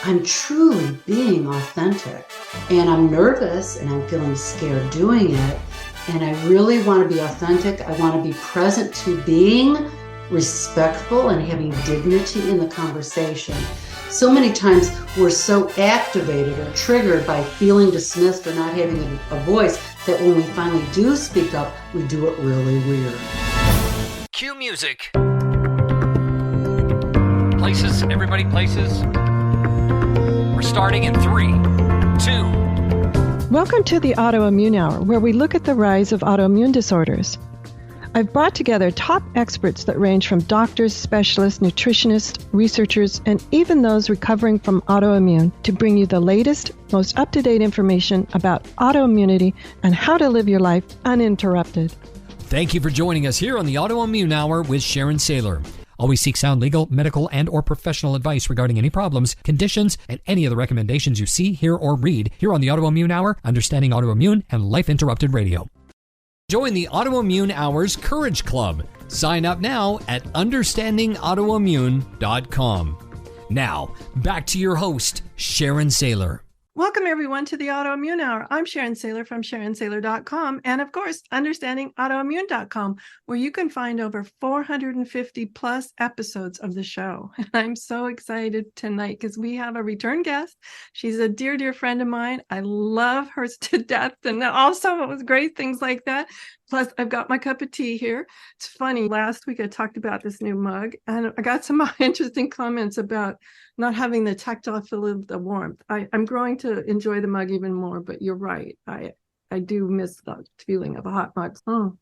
I'm truly being authentic. And I'm nervous and I'm feeling scared doing it. And I really want to be authentic. I want to be present to being respectful and having dignity in the conversation. So many times we're so activated or triggered by feeling dismissed or not having a voice that when we finally do speak up, we do it really weird. Cue music. Places, everybody places. We're starting in 3, 2. Welcome to the Autoimmune Hour, where we look at the rise of autoimmune disorders. I've brought together top experts that range from doctors, specialists, nutritionists, researchers, and even those recovering from autoimmune to bring you the latest, most up-to-date information about autoimmunity and how to live your life uninterrupted. Thank you for joining us here on the Autoimmune Hour with Sharon Saylor. Always seek sound legal, medical, and or professional advice regarding any problems, conditions, and any of the recommendations you see, hear, or read here on the Autoimmune Hour, Understanding Autoimmune, and Life Interrupted Radio. Join the Autoimmune Hour's Courage Club. Sign up now at understandingautoimmune.com. Now, back to your host, Sharon Saylor. Welcome, everyone, to the Autoimmune Hour. I'm Sharon Saylor from SharonSaylor.com and, of course, UnderstandingAutoimmune.com, where you can find over 450 plus episodes of the show. And I'm so excited tonight because we have a return guest. She's a dear, dear friend of mine. I love her to death, and also it was great things like that. Plus, I've got my cup of tea here. It's funny. Last week, I talked about this new mug, and I got some interesting comments about not having the tactile feel of the warmth. I'm growing to enjoy the mug even more, but you're right. I do miss the feeling of a hot mug. Oh,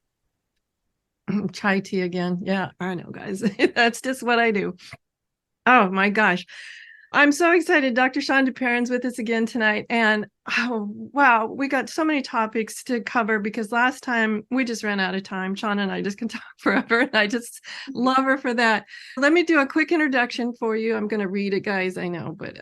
chai tea again. Yeah, I know, guys. That's just what I do. Oh, my gosh. I'm so excited. Dr. Shawne Duperon's with us again tonight. And oh, wow, we got so many topics to cover because last time we just ran out of time. Shawne and I just can talk forever. And I just love her for that. Let me do a quick introduction for you. I'm going to read it, guys. I know, but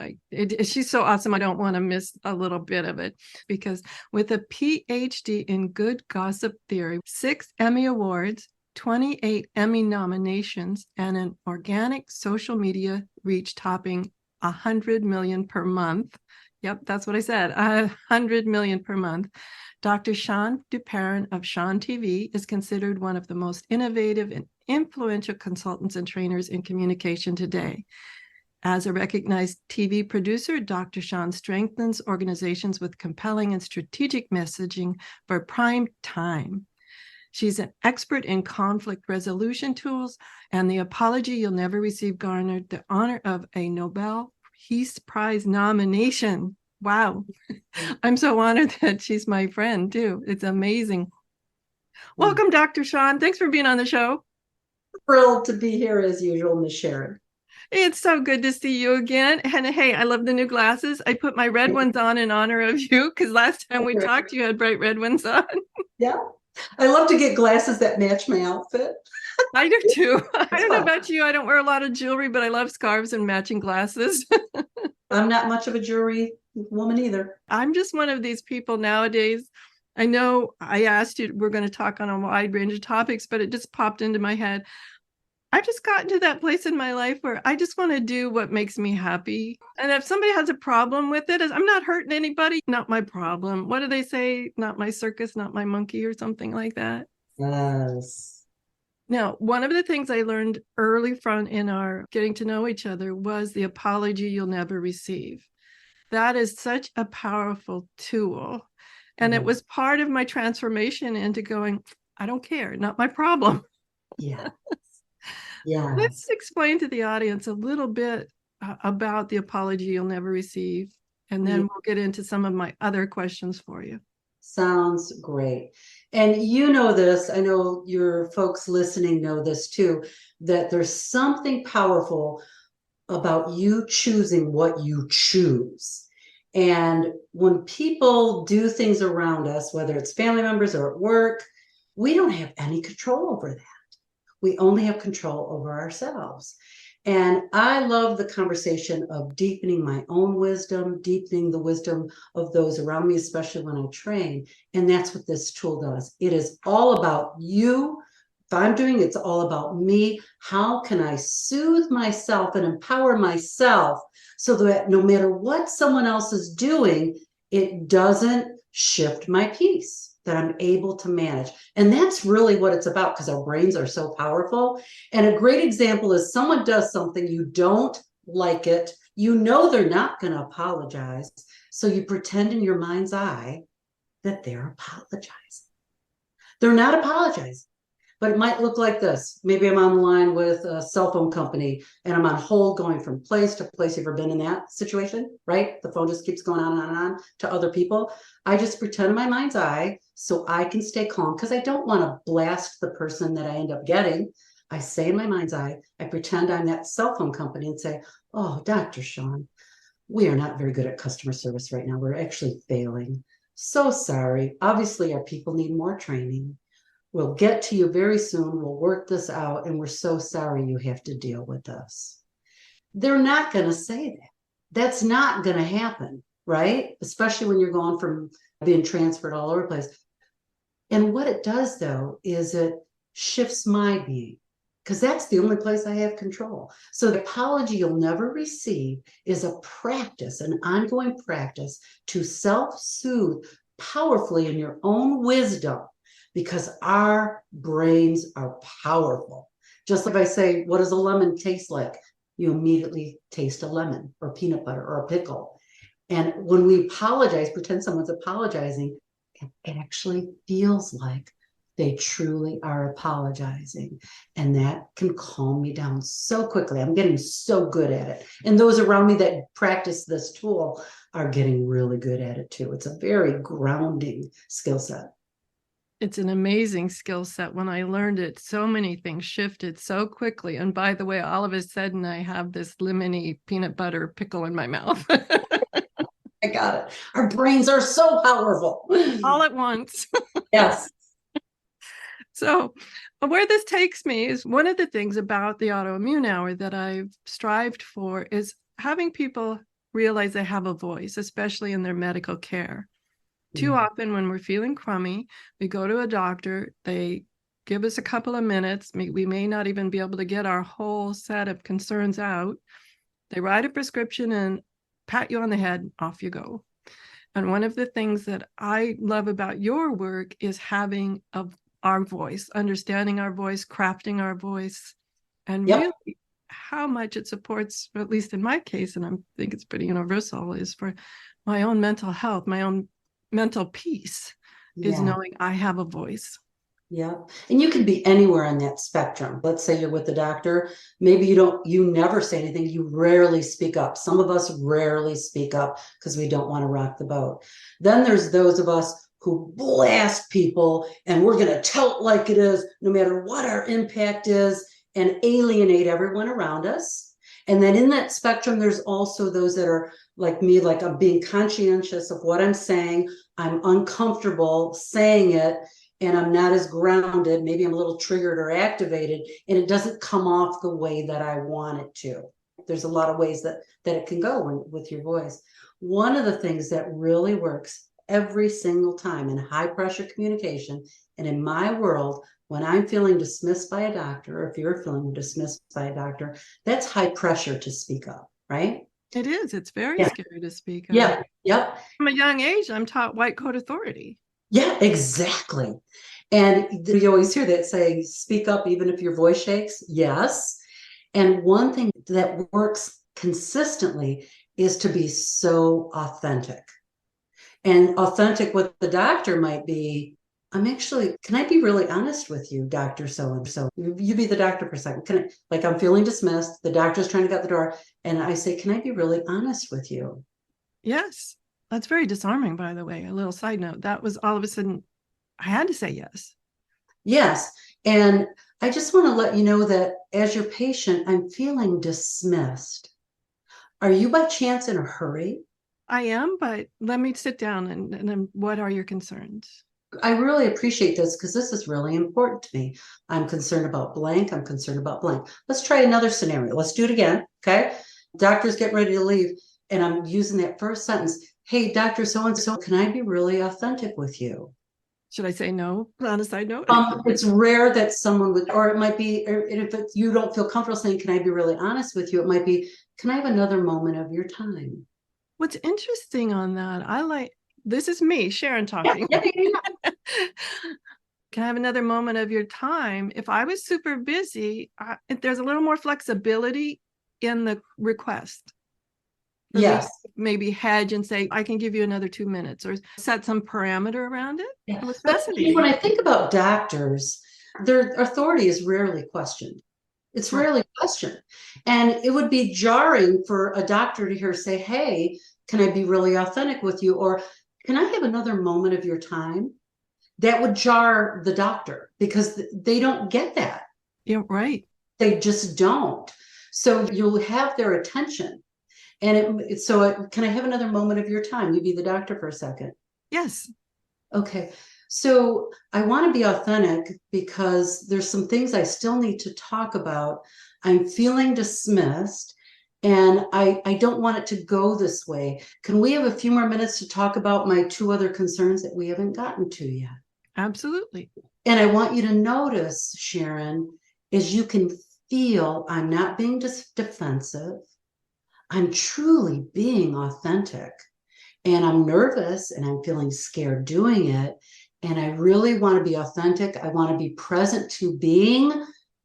she's so awesome. I don't want to miss a little bit of it because with a PhD in good gossip theory, 6 Emmy Awards, 28 Emmy nominations, and an organic social media reach topping 100 million per month. Yep, that's what I said, 100 million per month. Dr. Shawne Duperon of Shawne TV is considered one of the most innovative and influential consultants and trainers in communication today. As a recognized TV producer, Dr. Shawne strengthens organizations with compelling and strategic messaging for prime time. She's an expert in conflict resolution tools, and the apology you'll never receive garnered the honor of a Nobel Peace Prize nomination. Wow. I'm so honored that she's my friend, too. It's amazing. Welcome, Dr. Shawne. Thanks for being on the show. Thrilled to be here as usual, Ms. Sharon. It's so good to see you again. And hey, I love the new glasses. I put my red ones on in honor of you because last time we talked, you had bright red ones on. Yeah. I love to get glasses that match my outfit. I do too. I don't know about you. I don't wear a lot of jewelry, but I love scarves and matching glasses. I'm not much of a jewelry woman either. I'm just one of these people nowadays. I know I asked you, we're going to talk on a wide range of topics, but it just popped into my head. I've just gotten to that place in my life where I just want to do what makes me happy. And if somebody has a problem with it, I'm not hurting anybody. Not my problem. What do they say? Not my circus, not my monkey, or something like that. Yes. Now, one of the things I learned early from in our getting to know each other was the apology you'll never receive. That is such a powerful tool. And it was part of my transformation into going, I don't care, not my problem. Yeah. Yeah. Let's explain to the audience a little bit about the apology you'll never receive. And then we'll get into some of my other questions for you. Sounds great. And you know this, I know your folks listening know this too, that there's something powerful about you choosing what you choose. And when people do things around us, whether it's family members or at work, we don't have any control over that. We only have control over ourselves. And I love the conversation of deepening my own wisdom, deepening the wisdom of those around me, especially when I train. And that's what this tool does. It is all about you I'm doing it's all about me. How can I soothe myself and empower myself so that no matter what someone else is doing, it doesn't shift my peace, that I'm able to manage. And that's really what it's about, because our brains are so powerful. And a great example is someone does something, you don't like it, you know they're not going to apologize. So you pretend in your mind's eye that they're apologizing. They're not apologizing. But it might look like this. Maybe I'm on the line with a cell phone company and I'm on hold going from place to place. You ever been in that situation, right? The phone just keeps going on and on and on to other people. I just pretend in my mind's eye so I can stay calm, because I don't want to blast the person that I end up getting. I say in my mind's eye, I pretend I'm that cell phone company and say, oh, Dr. Shawne, we are not very good at customer service right now. We're actually failing. So sorry. Obviously, our people need more training. We'll get to you very soon. We'll work this out. And we're so sorry you have to deal with us. They're not going to say that. That's not going to happen, right? Especially when you're going from being transferred all over the place. And what it does, though, is it shifts my being, because that's the only place I have control. So the apology you'll never receive is a practice, an ongoing practice to self-soothe powerfully in your own wisdom, because our brains are powerful. Just like I say, what does a lemon taste like? You immediately taste a lemon or peanut butter or a pickle. And when we apologize, pretend someone's apologizing, it actually feels like they truly are apologizing. And that can calm me down so quickly. I'm getting so good at it. And those around me that practice this tool are getting really good at it too. It's a very grounding skill set. It's an amazing skill set. When I learned it, so many things shifted so quickly. And by the way, all of a sudden I have this lemony peanut butter pickle in my mouth. I got it. Our brains are so powerful. All at once. Yes. So where this takes me is one of the things about the autoimmune hour that I've strived for is having people realize they have a voice, especially in their medical care. Too often when we're feeling crummy, we go to a doctor, they give us a couple of minutes, we may not even be able to get our whole set of concerns out. They write a prescription and pat you on the head, off you go. And one of the things that I love about your work is having our voice, understanding our voice, crafting our voice, and really how much it supports, at least in my case, and I think it's pretty universal, is for my own mental health, my own mental peace, is knowing I have a voice. Yeah. And you can be anywhere on that spectrum. Let's say you're with the doctor. Maybe you never say anything. You rarely speak up. Some of us rarely speak up because we don't want to rock the boat. Then there's those of us who blast people and we're going to tell it like it is, no matter what our impact is, and alienate everyone around us. And then in that spectrum, there's also those that are like me, like I'm being conscientious of what I'm saying. I'm uncomfortable saying it, and I'm not as grounded. Maybe I'm a little triggered or activated, and it doesn't come off the way that I want it to. There's a lot of ways that it can go with your voice. One of the things that really works every single time in high pressure communication, and in my world, when I'm feeling dismissed by a doctor, or if you're feeling dismissed by a doctor, that's high pressure to speak up, right? It is. It's very scary to speak up. Yeah. Yep. From a young age, I'm taught white coat authority. Yeah, exactly. And you always hear that saying, speak up even if your voice shakes. Yes. And one thing that works consistently is to be so authentic. And authentic with the doctor might be, can I be really honest with you, Dr. So-and-so? You be the doctor for a second. I'm feeling dismissed. The doctor's trying to get out the door. And I say, can I be really honest with you? Yes. That's very disarming, by the way. A little side note. That was all of a sudden, I had to say yes. Yes. And I just want to let you know that as your patient, I'm feeling dismissed. Are you by chance in a hurry? I am, but let me sit down and then what are your concerns? I really appreciate this because this is really important to me. I'm concerned about blank. I'm concerned about blank. Let's try another scenario. Let's do it again. Okay. Doctor's getting ready to leave. And I'm using that first sentence. Hey, Dr. So-and-so, can I be really authentic with you? Should I say no on a side note? It's rare that someone would, or it might be, or if you don't feel comfortable saying, can I be really honest with you? It might be, can I have another moment of your time? What's interesting on that, this is me, Sharon, talking. Yeah. Can I have another moment of your time? If I was super busy, there's a little more flexibility in the request. Yes. Maybe hedge and say, I can give you another 2 minutes, or set some parameter around it. Yeah. It was But fascinating. when I think about doctors, their authority is rarely questioned. It's rarely questioned. And it would be jarring for a doctor to hear say, hey, can I be really authentic with you? Or can I have another moment of your time? That would jar the doctor because they don't get that. Yeah, right. They just don't. So you'll have their attention. And so can I have another moment of your time? You be the doctor for a second. Yes. Okay. So I want to be authentic because there's some things I still need to talk about. I'm feeling dismissed and I don't want it to go this way. Can we have a few more minutes to talk about my 2 other concerns that we haven't gotten to yet? Absolutely. And I want you to notice, Sharon, is you can feel I'm not being defensive. I'm truly being authentic. And I'm nervous and I'm feeling scared doing it. And I really want to be authentic. I want to be present to being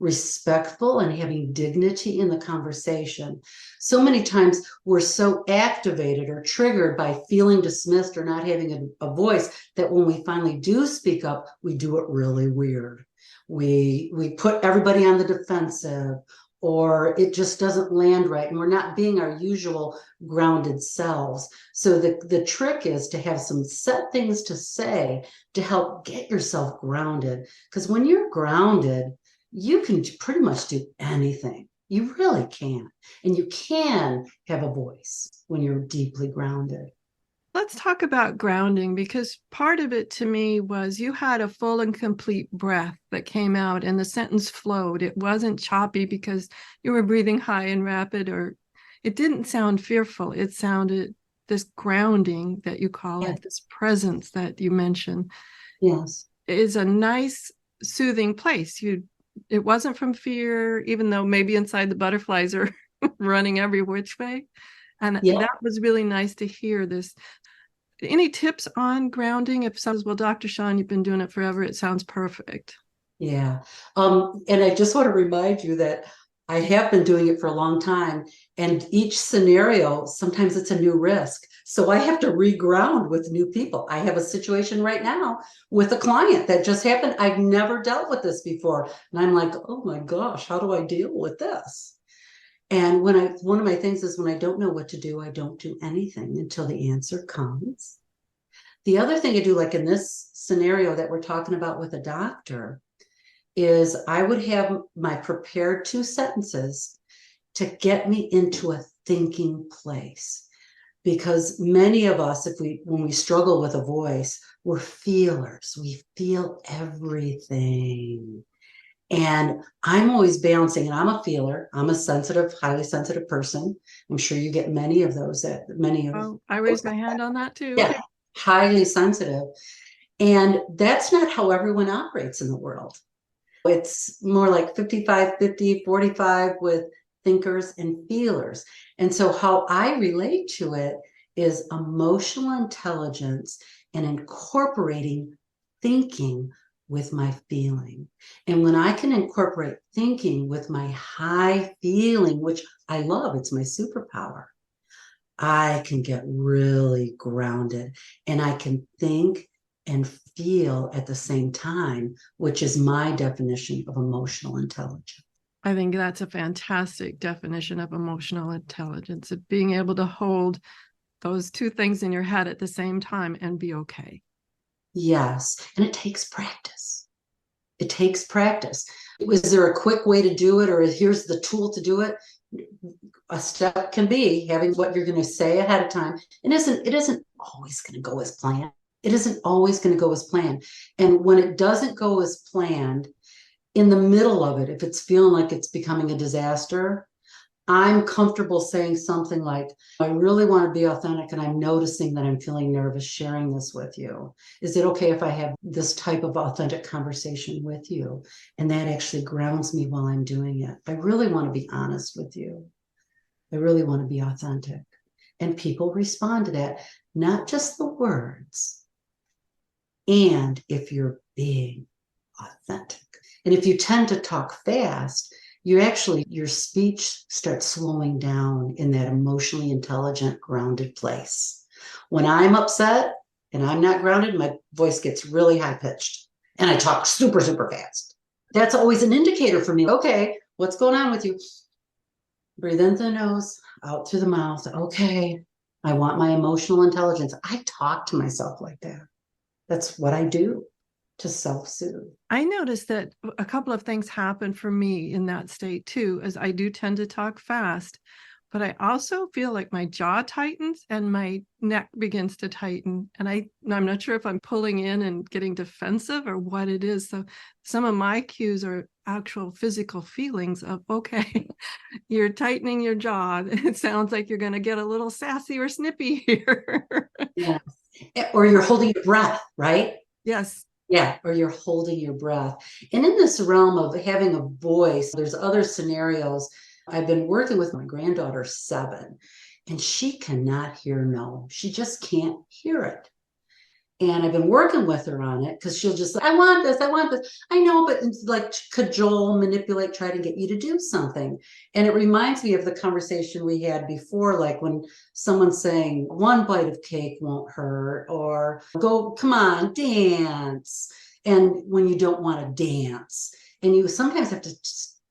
respectful and having dignity in the conversation. So many times we're so activated or triggered by feeling dismissed or not having a voice that when we finally do speak up, we do it really weird. We put everybody on the defensive, or it just doesn't land right, and we're not being our usual grounded selves. So the trick is to have some set things to say to help get yourself grounded. Because when you're grounded, you can pretty much do anything. You really can. And you can have a voice when you're deeply grounded. Let's talk about grounding, because part of it to me was you had a full and complete breath that came out and the sentence flowed. It wasn't choppy because you were breathing high and rapid, or it didn't sound fearful. It sounded this grounding that you call it, this presence that you mentioned. Yes. Is a nice, soothing place. It wasn't from fear, even though maybe inside the butterflies are running every which way. And that was really nice to hear this. Any tips on grounding? If someone says, well, Dr. Shawne, you've been doing it forever, it sounds perfect. Yeah. And I just want to remind you that I have been doing it for a long time. And each scenario, sometimes it's a new risk. So I have to reground with new people. I have a situation right now with a client that just happened. I've never dealt with this before. And I'm like, oh my gosh, how do I deal with this? And one of my things is when I don't know what to do, I don't do anything until the answer comes. The other thing I do, like in this scenario that we're talking about with a doctor, is I would have my prepared 2 sentences to get me into a thinking place. Because many of us, when we struggle with a voice, we're feelers. We feel everything. And I'm always balancing, and I'm a feeler. I'm a sensitive, highly sensitive person. I'm sure you get many of those I raised my hand on that too. Yeah, highly sensitive. And that's not how everyone operates in the world. It's more like 55, 50, 45 with thinkers and feelers. And so how I relate to it is emotional intelligence and incorporating thinking with my feeling. And when I can incorporate thinking with my high feeling, which I love, it's my superpower, I can get really grounded and I can think and feel at the same time, which is my definition of emotional intelligence. I think that's a fantastic definition of emotional intelligence, of being able to hold those 2 things in your head at the same time and be okay. Yes. And it takes practice. It takes practice. Is there a quick way to do it, or here's the tool to do it? A step can be having what you're going to say ahead of time. It isn't always going to go as planned. It isn't always going to go as planned. And when it doesn't go as planned, in the middle of it, if it's feeling like it's becoming a disaster, I'm comfortable saying something like, I really want to be authentic and I'm noticing that I'm feeling nervous sharing this with you. Is it okay if I have this type of authentic conversation with you? And that actually grounds me while I'm doing it. I really want to be honest with you. I really want to be authentic. And people respond to that, not just the words. And if you're being authentic. And if you tend to talk fast, your speech starts slowing down in that emotionally intelligent, grounded place. When I'm upset and I'm not grounded, my voice gets really high pitched and I talk super, super fast. That's always an indicator for me. Okay, what's going on with you? Breathe in through the nose, out through the mouth. Okay, I want my emotional intelligence. I talk to myself like that. That's what I do to self-soothe. I noticed that a couple of things happen for me in that state too, as I do tend to talk fast, but I also feel like my jaw tightens and my neck begins to tighten. And I'm not sure if I'm pulling in and getting defensive or what it is. So some of my cues are actual physical feelings of, okay, you're tightening your jaw. It sounds like you're going to get a little sassy or snippy here. Yeah. Or you're holding your breath, right? Yes. Yeah, or you're holding your breath. And in this realm of having a voice, there's other scenarios. I've been working with my granddaughter, 7, and she cannot hear no. She just can't hear it. And I've been working with her on it because she'll just, I want this, I want this. I know, but it's like cajole, manipulate, try to get you to do something. And it reminds me of the conversation we had before, like when someone's saying one bite of cake won't hurt, or go, come on, dance. And when you don't want to dance, and you sometimes have to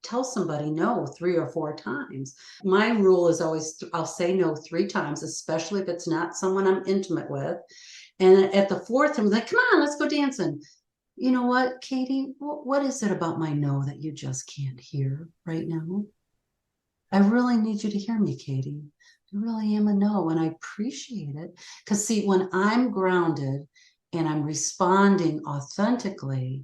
tell somebody no 3 or 4 times. My rule is always, I'll say no 3 times, especially if it's not someone I'm intimate with. And at the 4th, I'm like, come on, let's go dancing. You know what, Katie? What is it about my no that you just can't hear right now? I really need you to hear me, Katie. I really am a no, and I appreciate it. Because, see, when I'm grounded and I'm responding authentically,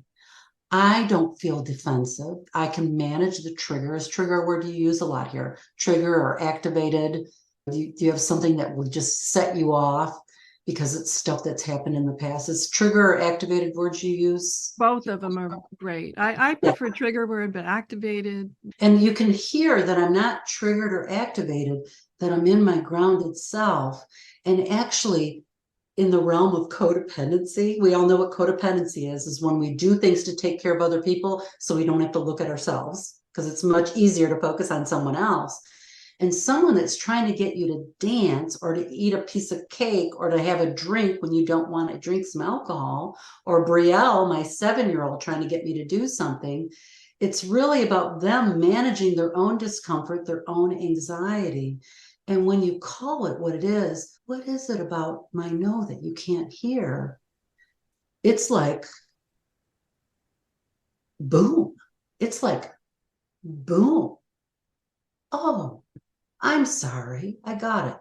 I don't feel defensive. I can manage the triggers. Trigger, a word you use a lot here. Trigger or activated. Do you have something that will just set you off because it's stuff that's happened in the past? It's trigger or activated words you use? Both of them are great. I prefer trigger word, but activated. And you can hear that I'm not triggered or activated, that I'm in my grounded self. And actually, in the realm of codependency, we all know what codependency is when we do things to take care of other people so we don't have to look at ourselves, because it's much easier to focus on someone else. And someone that's trying to get you to dance or to eat a piece of cake or to have a drink when you don't want to drink some alcohol, or Brielle, my 7-year-old, trying to get me to do something, it's really about them managing their own discomfort, their own anxiety. And when you call it what is it about my no that you can't hear? It's like, boom. It's like, boom. Oh, I'm sorry. I got it.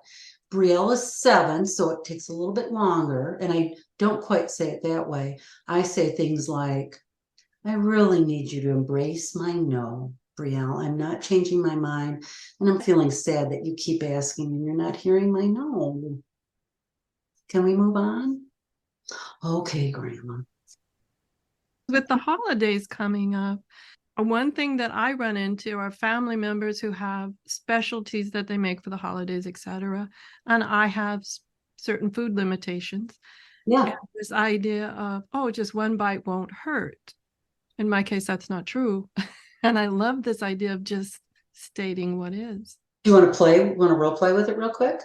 Brielle is 7, so it takes a little bit longer. And I don't quite say it that way. I say things like, I really need you to embrace my no, Brielle. I'm not changing my mind. And I'm feeling sad that you keep asking and you're not hearing my no. Can we move on? Okay, Grandma. With the holidays coming up, one thing that I run into are family members who have specialties that they make for the holidays, etc. And I have certain food limitations. Yeah. And this idea of, oh, just one bite won't hurt. In my case, that's not true. And I love this idea of just stating what is. Do you want to play? Want to role play with it real quick?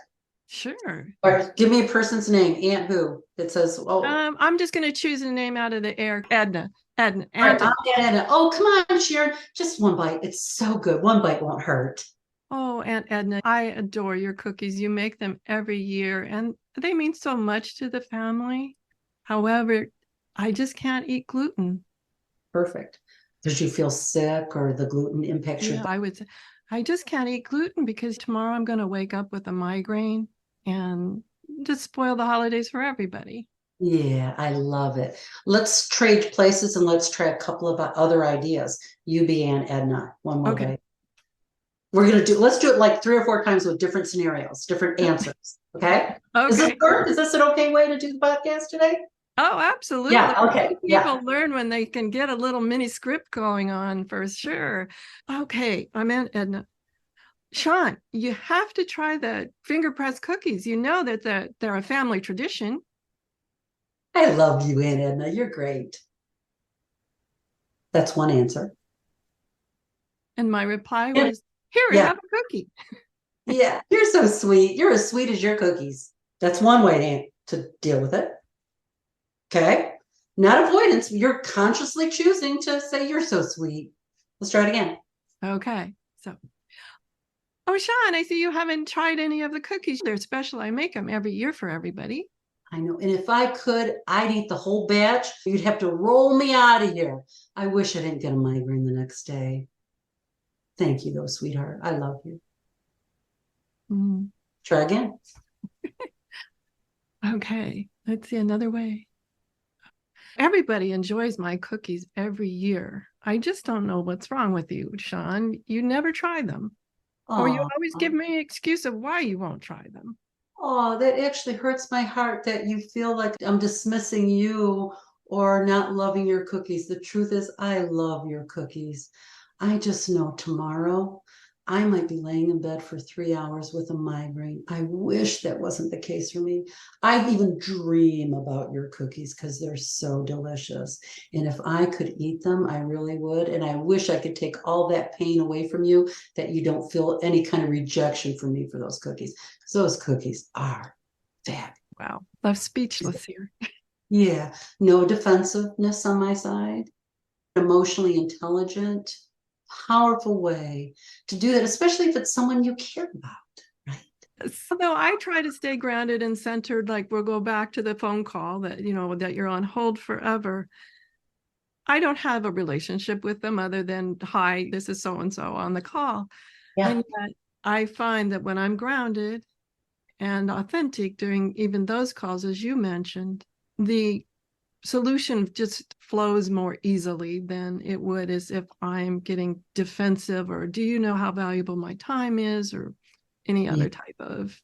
Sure. Or give me a person's name. Aunt who? That says, oh. I'm just going to choose a name out of the air. Edna. Edna. Right, Aunt oh, come on, Sharon. Just one bite. It's so good. One bite won't hurt. Oh, Aunt Edna, I adore your cookies. You make them every year, and they mean so much to the family. However, I just can't eat gluten. Perfect. Did you feel sick or the gluten impacts your? I would say, I just can't eat gluten because tomorrow I'm going to wake up with a migraine and just spoil the holidays for everybody. Yeah, I love it. Let's trade places and let's try a couple of other ideas. You be Aunt Edna. One more Okay. bite. let's do it like 3 or 4 times with different scenarios, different answers. Okay. Is this Okay. work? Is this an okay way to do the podcast today? Oh, absolutely. Yeah. Okay. People learn when they can get a little mini script going on for sure. Okay. I'm in Edna. Shawne, you have to try the finger press cookies. You know that they're a family tradition. I love you, Aunt Edna. You're great. That's one answer. And my reply Yeah. was, here, Yeah. have a cookie. Yeah. You're so sweet. You're as sweet as your cookies. That's one way to deal with it. Okay. Not avoidance. You're consciously choosing to say you're so sweet. Let's try it again. Okay. So, oh, Shawne, I see you haven't tried any of the cookies. They're special. I make them every year for everybody. I know. And if I could, I'd eat the whole batch. You'd have to roll me out of here. I wish I didn't get a migraine the next day. Thank you, though, sweetheart. I love you. Mm. Try again. Okay. Let's see another way. Everybody enjoys my cookies every year. I just don't know what's wrong with you, Shawne. You never try them. Or you always give me an excuse of why you won't try them. Oh, that actually hurts my heart that you feel like I'm dismissing you or not loving your cookies. The truth is, I love your cookies. I just know tomorrow I might be laying in bed for 3 hours with a migraine. I wish that wasn't the case for me. I even dream about your cookies because they're so delicious. And if I could eat them, I really would. And I wish I could take all that pain away from you, that you don't feel any kind of rejection from me for those cookies. Because those cookies are fab. Wow. I'm speechless here. Yeah. No defensiveness on my side. Emotionally intelligent, powerful way to do that, especially if it's someone you care about, right? So I try to stay grounded and centered, like we'll go back to the phone call that, that you're on hold forever. I don't have a relationship with them other than, hi, this is so-and-so on the call. Yeah. And yet I find that when I'm grounded and authentic during even those calls, as you mentioned, the solution just flows more easily than it would as if I'm getting defensive or do you know how valuable my time is or any other type of.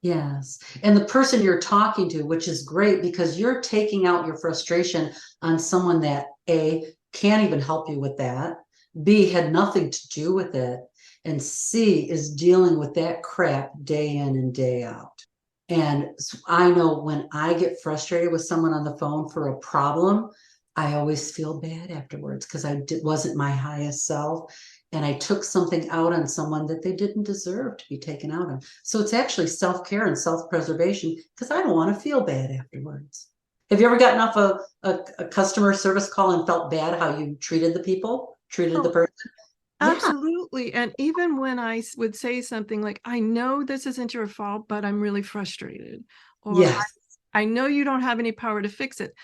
Yes. And the person you're talking to, which is great because you're taking out your frustration on someone that A, can't even help you with that, B, had nothing to do with it, and C, is dealing with that crap day in and day out. And I know when I get frustrated with someone on the phone for a problem, I always feel bad afterwards because wasn't my highest self. And I took something out on someone that they didn't deserve to be taken out on. So it's actually self-care and self-preservation because I don't want to feel bad afterwards. Have you ever gotten off a customer service call and felt bad how you treated the the person? Absolutely. Yeah. And even when I would say something like, I know this isn't your fault, but I'm really frustrated. Or yes. I know you don't have any power to fix it.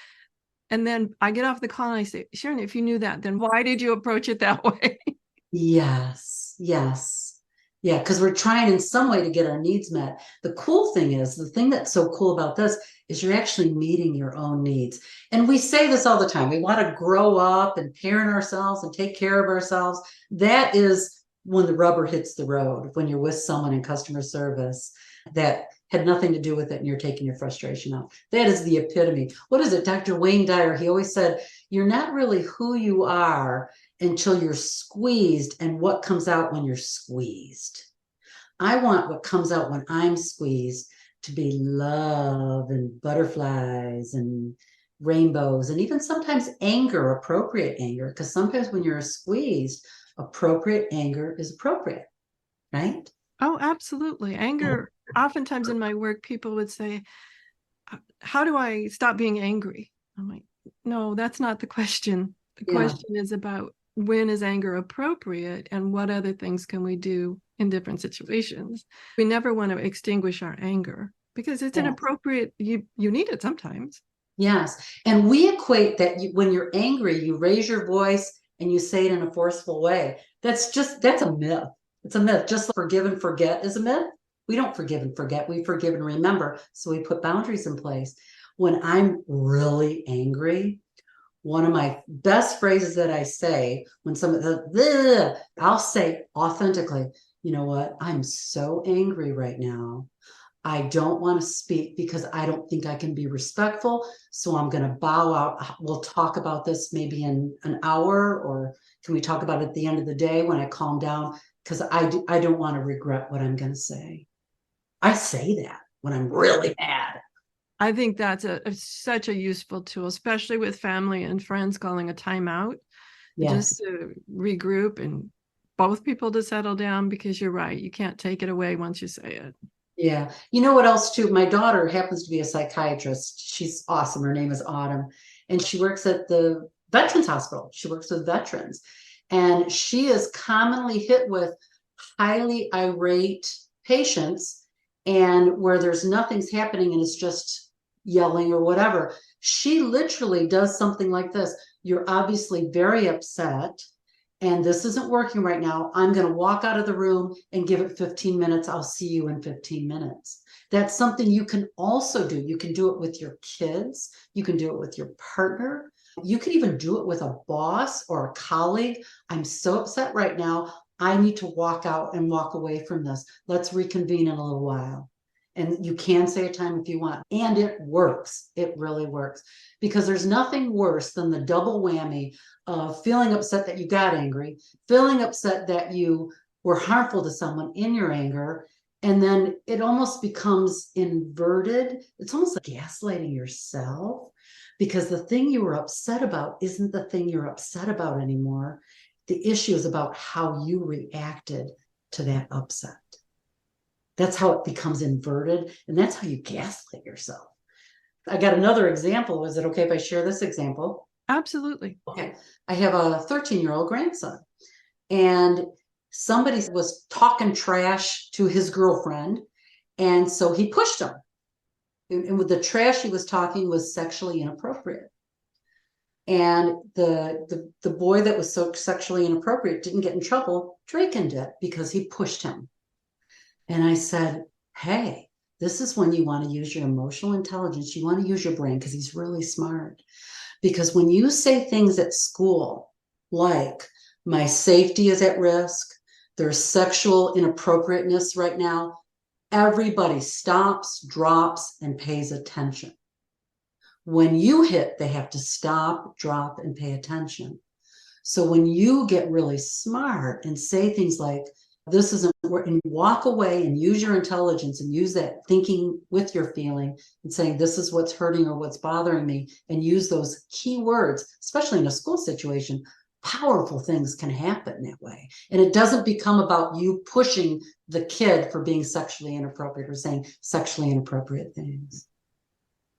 And then I get off the call and I say, Sharon, if you knew that, then why did you approach it that way? Yes. Yes. Yeah. Because we're trying in some way to get our needs met. The cool thing is, the thing that's so cool about this is you're actually meeting your own needs. And we say this all the time. We want to grow up and parent ourselves and take care of ourselves. That is when the rubber hits the road, when you're with someone in customer service that had nothing to do with it and you're taking your frustration out. That is the epitome. What is it? Dr. Wayne Dyer, he always said, you're not really who you are until you're squeezed and what comes out when you're squeezed. I want what comes out when I'm squeezed to be love and butterflies and rainbows and even sometimes anger, appropriate anger, because sometimes when you're squeezed, appropriate anger is appropriate, right? Oh, absolutely. Anger, oftentimes in my work, people would say, how do I stop being angry? I'm like, no, that's not the question. The question is about when is anger appropriate and what other things can we do in different situations. We never want to extinguish our anger because it's inappropriate. You need it sometimes. Yes. And we equate that when you're angry, you raise your voice and you say it in a forceful way. That's a myth. It's a myth. Just like forgive and forget is a myth. We don't forgive and forget. We forgive and remember. So we put boundaries in place. When I'm really angry, one of my best phrases that I say when I'll say authentically, you know what? I'm so angry right now. I don't want to speak because I don't think I can be respectful. So I'm going to bow out. We'll talk about this maybe in an hour, or can we talk about it at the end of the day when I calm down? Because I don't want to regret what I'm going to say. I say that when I'm really mad. I think that's such a useful tool, especially with family and friends calling a timeout, just Yes. to regroup and both people to settle down, because you're right. You can't take it away once you say it. Yeah. You know what else too? My daughter happens to be a psychiatrist. She's awesome. Her name is Autumn, and she works at the Veterans Hospital. She works with veterans, and she is commonly hit with highly irate patients, and where there's nothing's happening and it's just yelling or whatever. She literally does something like this. You're obviously very upset and this isn't working right now. I'm going to walk out of the room and give it 15 minutes. I'll see you in 15 minutes. That's something you can also do. You can do it with your kids. You can do it with your partner. You can even do it with a boss or a colleague. I'm so upset right now. I need to walk out and walk away from this. Let's reconvene in a little while. And you can say a time if you want. And it works. It really works. Because there's nothing worse than the double whammy of feeling upset that you got angry, feeling upset that you were harmful to someone in your anger, and then it almost becomes inverted. It's almost like gaslighting yourself, because the thing you were upset about isn't the thing you're upset about anymore. The issue is about how you reacted to that upset. That's how it becomes inverted, and that's how you gaslight yourself. I got another example. Is it okay if I share this example? Absolutely. Okay. I have a 13-year-old grandson, and somebody was talking trash to his girlfriend, and so he pushed him. And with the trash he was talking was sexually inappropriate. And the boy that was so sexually inappropriate didn't get in trouble. Draken did, because he pushed him. And I said, hey, this is when you want to use your emotional intelligence. You want to use your brain, because he's really smart. Because when you say things at school, like, my safety is at risk, there's sexual inappropriateness right now, everybody stops, drops, and pays attention. When you hit, they have to stop, drop, and pay attention. So when you get really smart and say things like, this isn't, and walk away and use your intelligence and use that thinking with your feeling and saying, this is what's hurting or what's bothering me, and use those key words, especially in a school situation, powerful things can happen that way. And it doesn't become about you pushing the kid for being sexually inappropriate or saying sexually inappropriate things.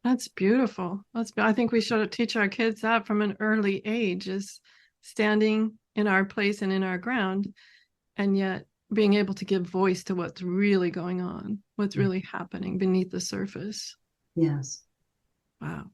That's beautiful. I think we should teach our kids that from an early age, is standing in our place and in our ground, and yet being able to give voice to what's really going on, what's really happening beneath the surface. Yes. Wow.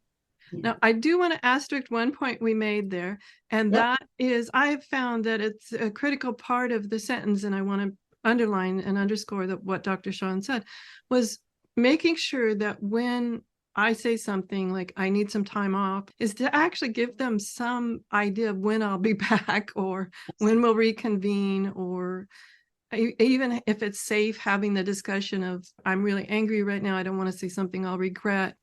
Yeah. Now, I do want to asterisk one point we made there, and that is, I've found that it's a critical part of the sentence, and I want to underline and underscore that what Dr. Shawne said was making sure that when I say something like, I need some time off, is to actually give them some idea of when I'll be back, or when we'll reconvene, or even if it's safe, having the discussion of, I'm really angry right now, I don't want to say something I'll regret.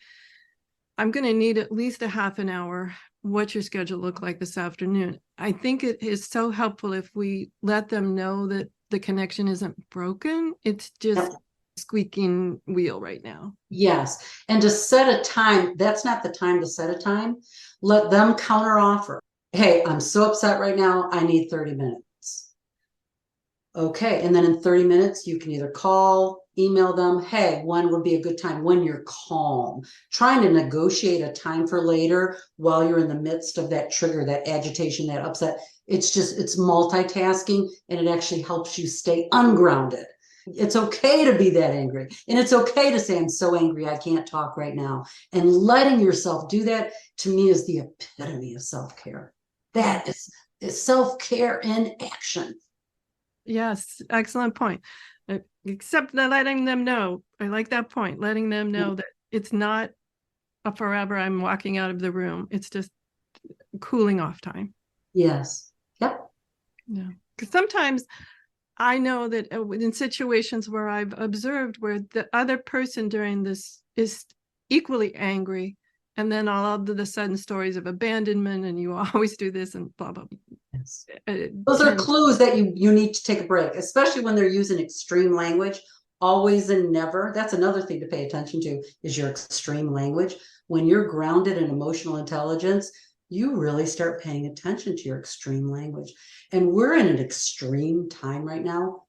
I'm going to need at least a half an hour. What's your schedule look like this afternoon? I think it is so helpful if we let them know that the connection isn't broken. It's just squeaking wheel right now. Yes. And to set a time, that's not the time to set a time. Let them counter offer. Hey, I'm so upset right now. I need 30 minutes. Okay. And then in 30 minutes, you can either call, email them. Hey, when would be a good time when you're calm? Trying to negotiate a time for later while you're in the midst of that trigger, that agitation, that upset. It's multitasking, and it actually helps you stay ungrounded. It's okay to be that angry. And it's okay to say, I'm so angry, I can't talk right now. And letting yourself do that, to me, is the epitome of self-care. That is self-care in action. Yes, excellent point. Except letting them know. I like that point. Letting them know that it's not a forever, I'm walking out of the room. It's just cooling off time. Yes. Yep. Yeah. Because sometimes I know that in situations where I've observed where the other person during this is equally angry, and then all of the sudden stories of abandonment and you always do this and blah, blah. Yes. Those are clues that you need to take a break, especially when they're using extreme language. Always and never. That's another thing to pay attention to is your extreme language. When you're grounded in emotional intelligence, you really start paying attention to your extreme language. And we're in an extreme time right now.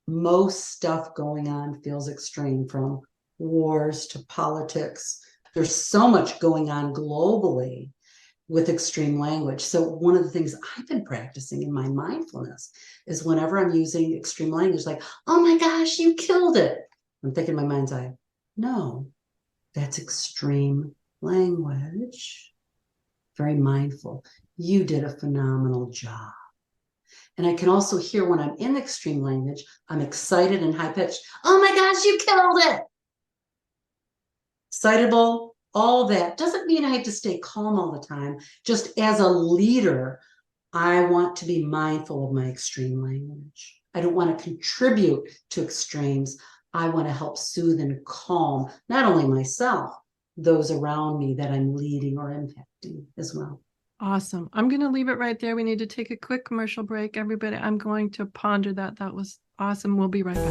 Most stuff going on feels extreme, from wars to politics. There's so much going on globally with extreme language. So one of the things I've been practicing in my mindfulness is whenever I'm using extreme language, like, oh my gosh, you killed it. I'm thinking in my mind's eye, no, that's extreme language. Very mindful. You did a phenomenal job. And I can also hear when I'm in extreme language, I'm excited and high pitched. Oh my gosh, you killed it. Excitable, all that. Doesn't mean I have to stay calm all the time. Just as a leader, I want to be mindful of my extreme language. I don't want to contribute to extremes. I want to help soothe and calm not only myself, those around me that I'm leading or impacting as well. Awesome. I'm going to leave it right there. We need to take a quick commercial break. Everybody, I'm going to ponder that. That was awesome. We'll be right back.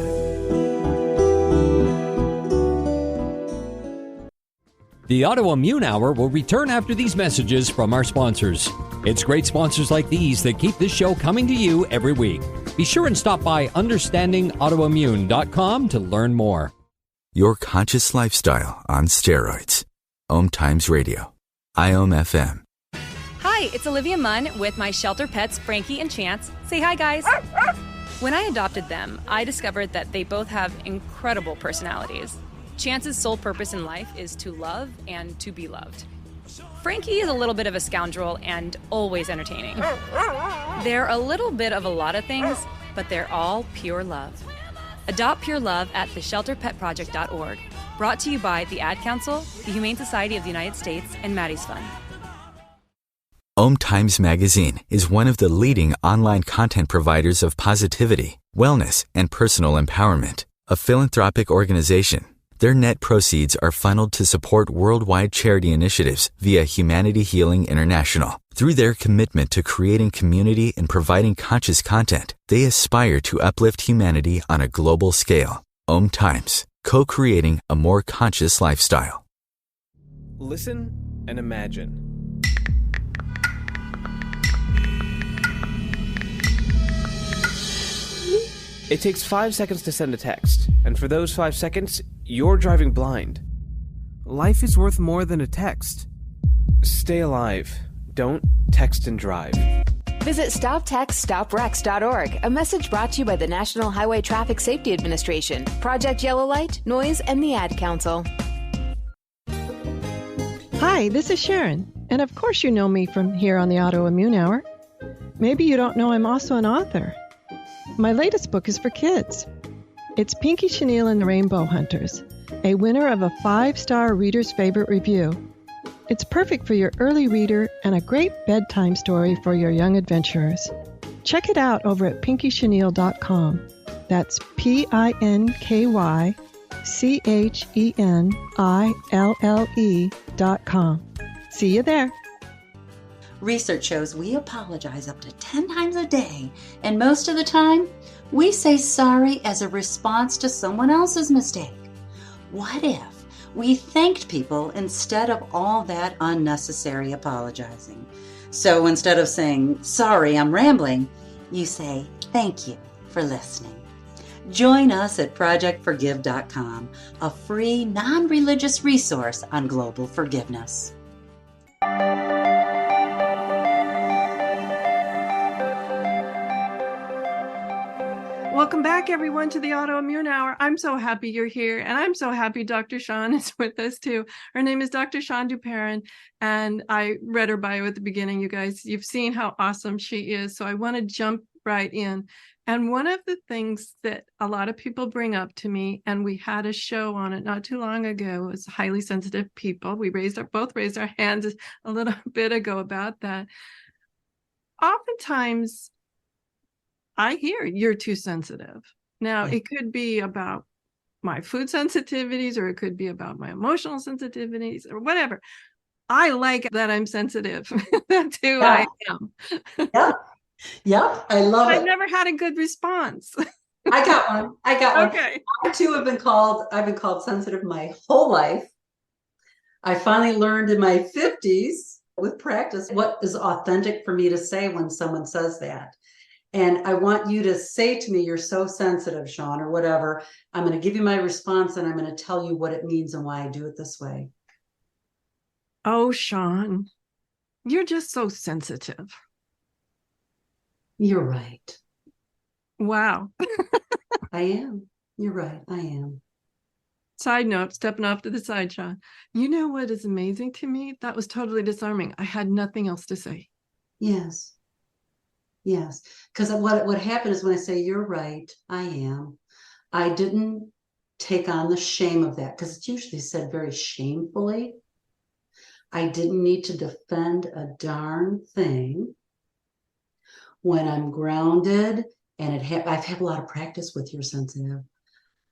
The Autoimmune Hour will return after these messages from our sponsors. It's great sponsors like these that keep this show coming to you every week. Be sure and stop by understandingautoimmune.com to learn more. Your conscious lifestyle on steroids. Om Times Radio. IOM FM. Hi, it's Olivia Munn with my shelter pets, Frankie and Chance. Say hi, guys. When I adopted them, I discovered that they both have incredible personalities. Chance's sole purpose in life is to love and to be loved. Frankie is a little bit of a scoundrel and always entertaining. They're a little bit of a lot of things, but they're all pure love. Adopt pure love at theshelterpetproject.org. Brought to you by the Ad Council, the Humane Society of the United States, and Maddie's Fund. Om Times Magazine is one of the leading online content providers of positivity, wellness, and personal empowerment. A philanthropic organization, their net proceeds are funneled to support worldwide charity initiatives via Humanity Healing International. Through their commitment to creating community and providing conscious content, they aspire to uplift humanity on a global scale. Om Times, co-creating a more conscious lifestyle. Listen and imagine. It takes 5 seconds to send a text, and for those 5 seconds, you're driving blind. Life is worth more than a text. Stay alive. Don't text and drive. Visit StopTextStopWrecks.org, a message brought to you by the National Highway Traffic Safety Administration, Project Yellow Light, Noise, and the Ad Council. Hi, this is Sharon, and of course you know me from here on the Autoimmune Hour. Maybe you don't know I'm also an author. My latest book is for kids. It's Pinky Chenille and the Rainbow Hunters, a winner of a 5-star Reader's Favorite review. It's perfect for your early reader and a great bedtime story for your young adventurers. Check it out over at pinkychenille.com. That's PinkyChenille.com. See you there. Research shows we apologize up to 10 times a day, and most of the time, we say sorry as a response to someone else's mistake. What if we thanked people instead of all that unnecessary apologizing? So instead of saying, sorry, I'm rambling, you say, thank you for listening. Join us at projectforgive.com, a free, non-religious resource on global forgiveness. Welcome back, everyone, to the Autoimmune Hour. I'm so happy you're here, and I'm so happy Dr. Shawne is with us, too. Her name is Dr. Shawne Duperon, and I read her bio at the beginning, you guys. You've seen how awesome she is, so I want to jump right in. And one of the things that a lot of people bring up to me, and we had a show on it not too long ago, was highly sensitive people. We both raised our hands a little bit ago about that. Oftentimes, I hear you're too sensitive. Now, it could be about my food sensitivities, or it could be about my emotional sensitivities, or whatever. I like that I'm sensitive. That's who I am. Yep. Yep. I love I've it. never had a good response. I got one. I got one. Okay. I too I've been called sensitive my whole life. I finally learned in my 50s with practice what is authentic for me to say when someone says that. And I want you to say to me, you're so sensitive, Shawne, or whatever. I'm going to give you my response and I'm going to tell you what it means and why I do it this way. Oh, Shawne, you're just so sensitive. You're right. Wow. I am. You're right. I am. Side note, stepping off to the side, Shawne. You know what is amazing to me? That was totally disarming. I had nothing else to say. Yes. Yes. Because what happened is when I say you're right, I am, I didn't take on the shame of that because it's usually said very shamefully. I didn't need to defend a darn thing when I'm grounded, and I've had a lot of practice with your sensitive.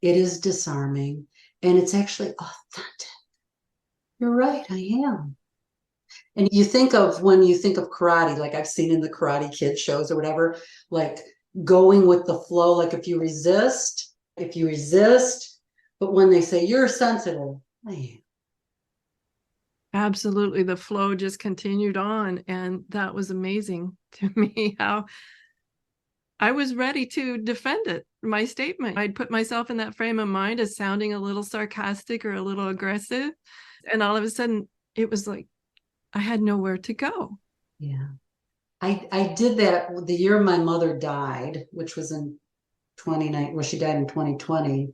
It is disarming and it's actually authentic. You're right, I am. And when you think of karate, like I've seen in the Karate Kid shows or whatever, like going with the flow, like if you resist, but when they say you're sensitive, I am. Absolutely. The flow just continued on. And that was amazing to me, how I was ready to defend it, my statement. I'd put myself in that frame of mind as sounding a little sarcastic or a little aggressive. And all of a sudden, it was like I had nowhere to go. Yeah. I did that the year my mother died, which was in 29, well, she died in 2020,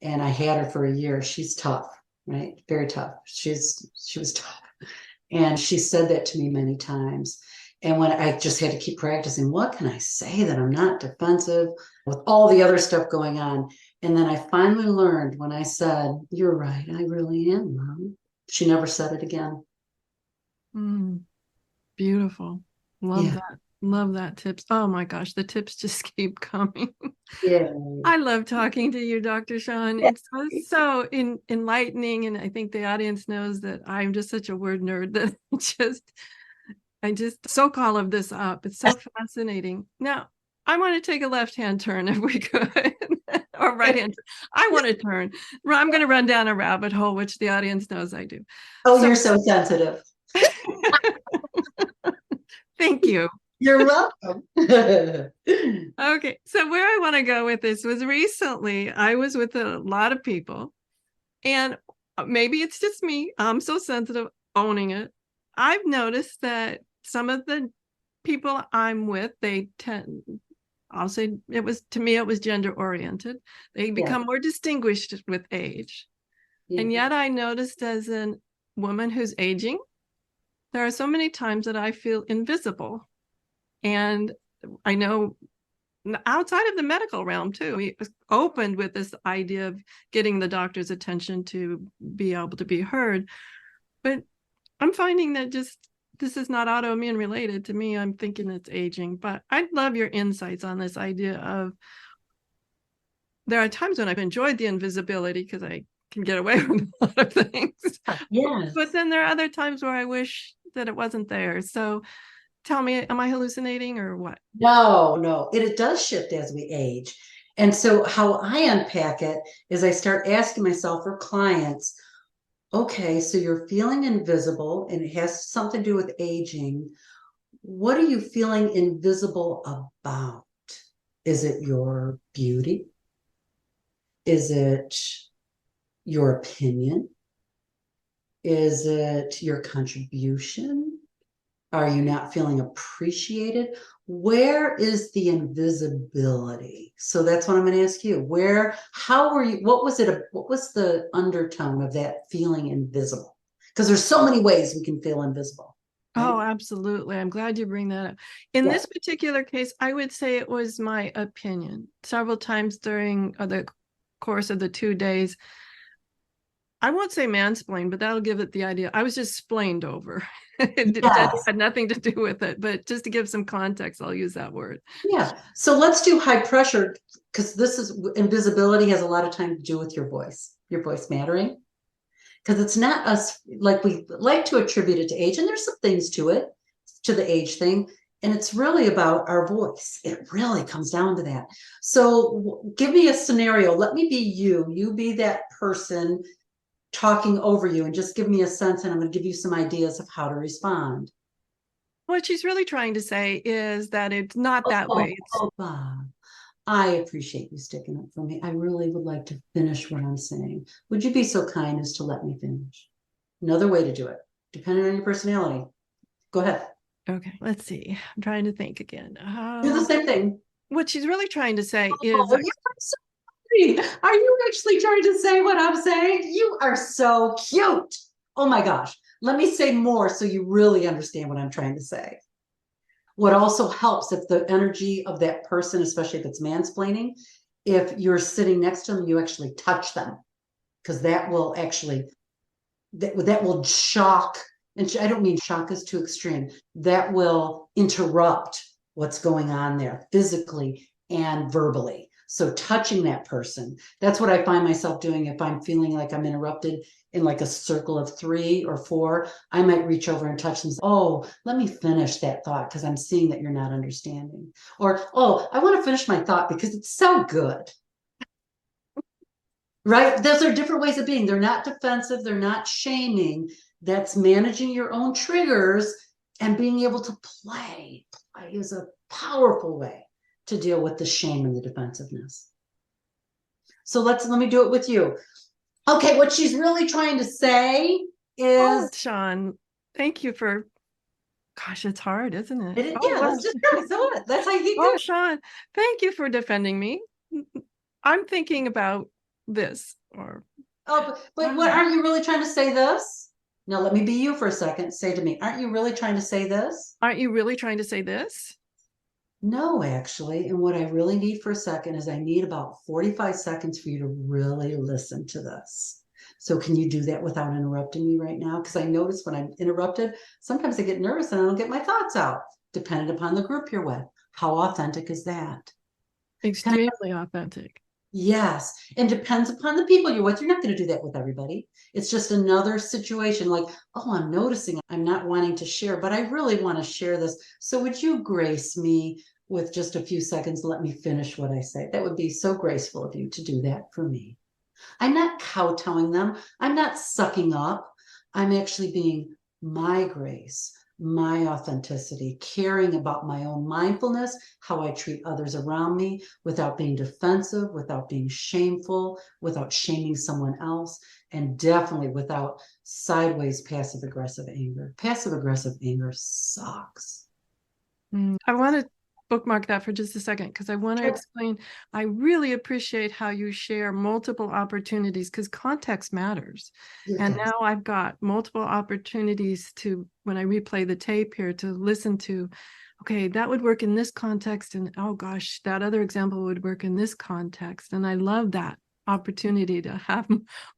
and I had her for a year. She's tough, right? Very tough. She was tough. And she said that to me many times. And when I just had to keep practicing, what can I say that I'm not defensive with all the other stuff going on? And then I finally learned when I said, you're right, I really am, Mom. She never said it again. Beautiful. Love Yeah. that. Love that tips. Oh my gosh, the tips just keep coming. Yeah. I love talking to you, Dr. Shawne. It's so enlightening. And I think the audience knows that I'm just such a word nerd that I just soak all of this up. It's so fascinating. Now, I want to take a left-hand turn if we could, or right-hand. I want to turn. I'm going to run down a rabbit hole, which the audience knows I do. Oh, you're so sensitive. Thank you. You're welcome. Okay, so where I want to go with this was recently I was with a lot of people, and maybe it's just me. I'm so sensitive, owning it. I've noticed that some of the people I'm with, they tend, I'll say it was gender oriented. They become more distinguished with age. Yeah. And yet I noticed as a woman who's aging, there are so many times that I feel invisible. And I know outside of the medical realm too, we opened with this idea of getting the doctor's attention to be able to be heard. But I'm finding that this is not autoimmune related to me. I'm thinking it's aging, but I'd love your insights on this idea of, there are times when I've enjoyed the invisibility because I can get away with a lot of things. Yes. But then there are other times where I wish that it wasn't there. So tell me, am I hallucinating or what? No. It does shift as we age. And so how I unpack it is I start asking myself for clients, okay, so you're feeling invisible and it has something to do with aging. What are you feeling invisible about? Is it your beauty? Is it your opinion? Is it your contribution? Are you not feeling appreciated? Where is the invisibility? So that's what I'm going to ask you. How were you, what was the undertone of that feeling invisible? Because there's so many ways we can feel invisible. Right? Oh, absolutely. I'm glad you bring that up. In this particular case, I would say it was my opinion. Several times during the course of the 2 days, I won't say mansplain, but that'll give it the idea. I was just splained over. It Yes. had nothing to do with it, but just to give some context, I'll use that word. Yeah. So let's do high pressure, because this is invisibility has a lot of time to do with your voice mattering. Because it's not us, like we like to attribute it to age, and there's some things to it, to the age thing. And it's really about our voice. It really comes down to that. So give me a scenario. Let me be you. You be that person talking over you, and just give me a sense, and I'm going to give you some ideas of how to respond. What she's really trying to say is that it's not that way. Bob, I appreciate you sticking up for me. I really would like to finish what I'm saying. Would you be so kind as to let me finish? Another way to do it, depending on your personality. Go ahead. Okay, let's see. I'm trying to think again. Do the same thing. What she's really trying to say is... Oh, you're so sweet. Are you actually trying to say what I'm saying? You are so cute. Oh my gosh. Let me say more so you really understand what I'm trying to say. What also helps, if the energy of that person, especially if it's mansplaining, if you're sitting next to them, you actually touch them, because that will actually, that will shock. And I don't mean shock is too extreme. That will interrupt what's going on there physically and verbally. So touching that person, that's what I find myself doing. If I'm feeling like I'm interrupted in like a circle of 3 or 4, I might reach over and touch them. Oh, let me finish that thought, because I'm seeing that you're not understanding. Or, oh, I want to finish my thought because it's so good. Right? Those are different ways of being. They're not defensive. They're not shaming. That's managing your own triggers and being able to play. Play is a powerful way to deal with the shame and the defensiveness. So let me do it with you. Okay, what she's really trying to say is... Shawne, thank you for... Gosh, it's hard, isn't it? Yeah, let's just go. So what? That's how you Oh, go. Shawne, thank you for defending me. I'm thinking about this. Or... Oh, but what, aren't you really trying to say this? Now, let me be you for a second. Say to me, aren't you really trying to say this? Aren't you really trying to say this? No, actually. And what I really need for a second is I need about 45 seconds for you to really listen to this. So can you do that without interrupting me right now? Because I notice when I'm interrupted, sometimes I get nervous and I don't get my thoughts out, depending upon the group you're with. How authentic is that? Extremely authentic. Yes. And depends upon the people you're with. You're not going to do that with everybody. It's just another situation like, oh, I'm noticing I'm not wanting to share, but I really want to share this. So would you grace me with just a few seconds? Let me finish what I say. That would be so graceful of you to do that for me. I'm not kowtowing them. I'm not sucking up. I'm actually being my grace, my authenticity, caring about my own mindfulness, how I treat others around me without being defensive, without being shameful, without shaming someone else, and definitely without sideways passive-aggressive anger. Passive-aggressive anger sucks. I want to bookmark that for just a second, because I want to explain. I really appreciate how you share multiple opportunities, because context matters. And now I've got multiple opportunities to, when I replay the tape here, to listen to, okay, that would work in this context. And oh gosh, that other example would work in this context. And I love that opportunity to have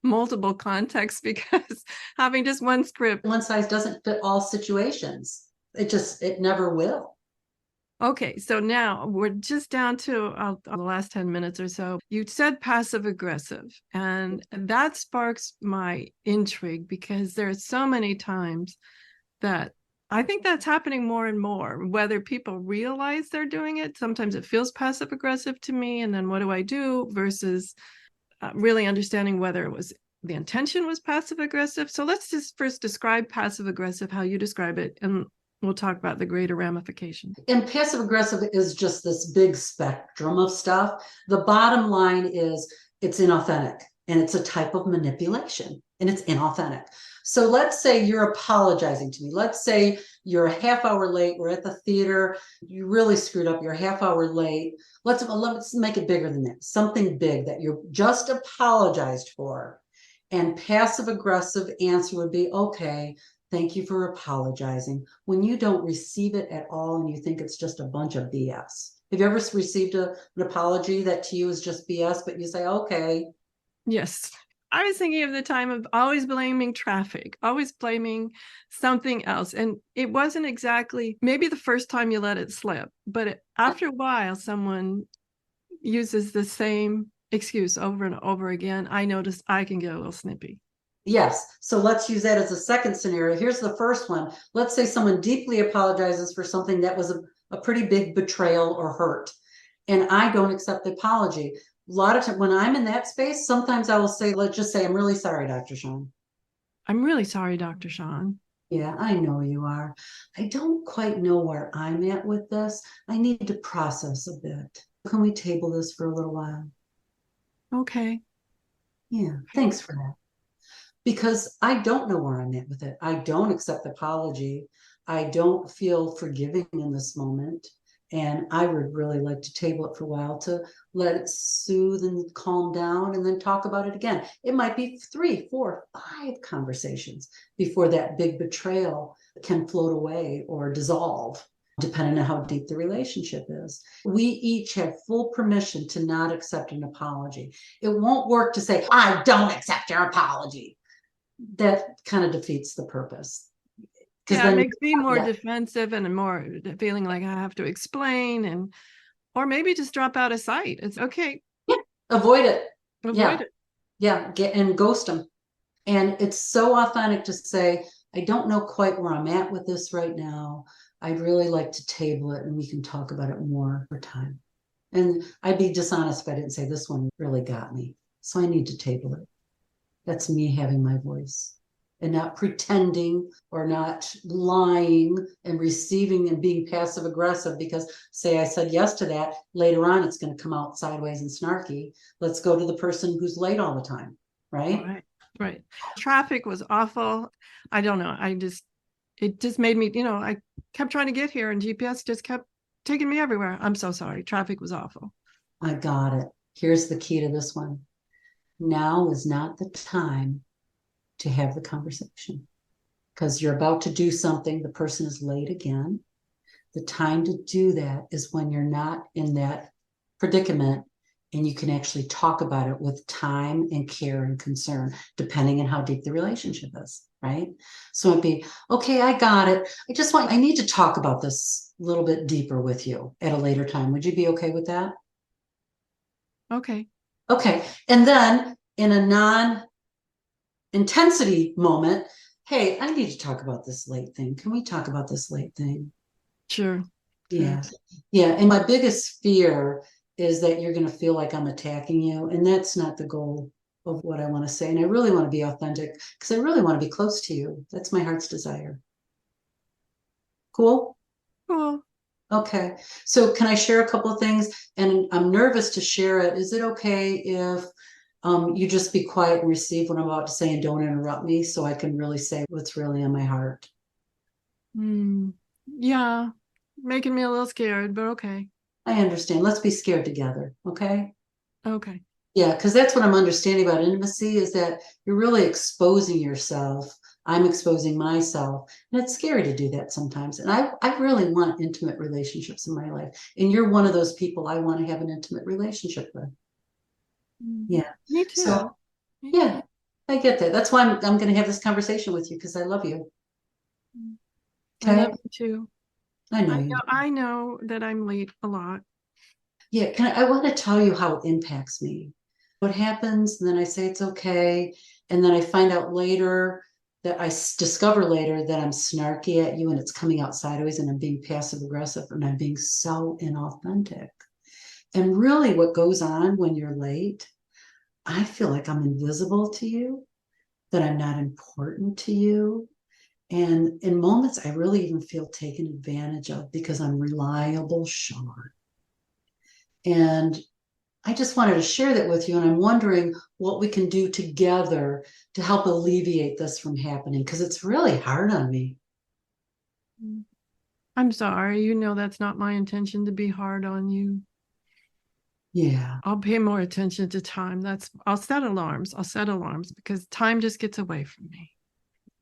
multiple contexts, because having just one script. One size doesn't fit all situations. It never will. Okay, so now we're just down to the last 10 minutes or so. You said passive aggressive, and that sparks my intrigue, because there are so many times that I think that's happening more and more, whether people realize they're doing it. Sometimes it feels passive aggressive to me, and then what do I do, versus really understanding whether it was the intention was passive aggressive. So let's just first describe passive aggressive, how you describe it, and we'll talk about the greater ramifications. And passive aggressive is just this big spectrum of stuff. The bottom line is it's inauthentic, and it's a type of manipulation, and it's inauthentic. So let's say you're apologizing to me. Let's say you're a half hour late. We're at the theater. You really screwed up. You're a half hour late. Let's make it bigger than that. Something big that you just apologized for. And passive aggressive answer would be, okay, thank you for apologizing. When you don't receive it at all and you think it's just a bunch of BS. Have you ever received an apology that to you is just BS, but you say, okay? Yes. I was thinking of the time of always blaming traffic, always blaming something else. And it wasn't exactly maybe the first time you let it slip, but after a while, someone uses the same excuse over and over again. I notice I can get a little snippy. Yes. So let's use that as a second scenario. Here's the first one. Let's say someone deeply apologizes for something that was a pretty big betrayal or hurt, and I don't accept the apology. A lot of times when I'm in that space, sometimes I will say, let's just say, I'm really sorry, Dr. Shawne. I'm really sorry, Dr. Shawne. Yeah, I know you are. I don't quite know where I'm at with this. I need to process a bit. Can we table this for a little while? Okay. Yeah, thanks for that. Because I don't know where I'm at with it. I don't accept the apology. I don't feel forgiving in this moment. And I would really like to table it for a while to let it soothe and calm down and then talk about it again. It might be 3, 4, 5 conversations before that big betrayal can float away or dissolve, depending on how deep the relationship is. We each have full permission to not accept an apology. It won't work to say, I don't accept your apology. That kind of defeats the purpose. Yeah, it makes me more defensive and more feeling like I have to explain or maybe just drop out of sight. It's okay. Yeah, avoid it. Avoid it. Yeah, and ghost them. And it's so authentic to say, I don't know quite where I'm at with this right now. I'd really like to table it and we can talk about it more over time. And I'd be dishonest if I didn't say this one really got me. So I need to table it. That's me having my voice and not pretending or not lying and receiving and being passive aggressive because say I said yes to that, later on it's going to come out sideways and snarky. Let's go to the person who's late all the time, right? Right. Traffic was awful. I don't know. It just made me, I kept trying to get here and GPS just kept taking me everywhere. I'm so sorry. Traffic was awful. I got it. Here's the key to this one. Now is not the time to have the conversation because you're about to do something. The person is late again. The time to do that is when you're not in that predicament and you can actually talk about it with time and care and concern, depending on how deep the relationship is, right? So it'd be, okay, I got it. I need to talk about this a little bit deeper with you at a later time. Would you be okay with that? Okay. Okay. And then in a non-intensity moment, hey, I need to talk about this late thing. Can we talk about this late thing? Sure. Yeah. Yeah. And my biggest fear is that you're going to feel like I'm attacking you. And that's not the goal of what I want to say. And I really want to be authentic because I really want to be close to you. That's my heart's desire. Cool? Cool. Okay. So can I share a couple of things? And I'm nervous to share it. Is it okay if you just be quiet and receive what I'm about to say and don't interrupt me so I can really say what's really on my heart? Yeah. Making me a little scared, but okay. I understand. Let's be scared together. Okay. Okay. Yeah, because that's what I'm understanding about intimacy is that you're really exposing yourself. I'm exposing myself. And it's scary to do that sometimes. And I really want intimate relationships in my life. And you're one of those people I want to have an intimate relationship with. Yeah. Me too. So, yeah, I get that. That's why I'm going to have this conversation with you because I love you. Okay? I love you too. I know that I'm late a lot. Yeah, I want to tell you how it impacts me. What happens, and then I say it's okay, and then I find out later that I discover later that I'm snarky at you and it's coming out sideways and I'm being passive aggressive and I'm being so inauthentic. And really what goes on when you're late, I feel like I'm invisible to you, that I'm not important to you. And in moments, I really even feel taken advantage of because I'm reliable, Shawne. And I just wanted to share that with you. And I'm wondering what we can do together to help alleviate this from happening because it's really hard on me. I'm sorry. That's not my intention to be hard on you. Yeah. I'll pay more attention to time. I'll set alarms. Because time just gets away from me.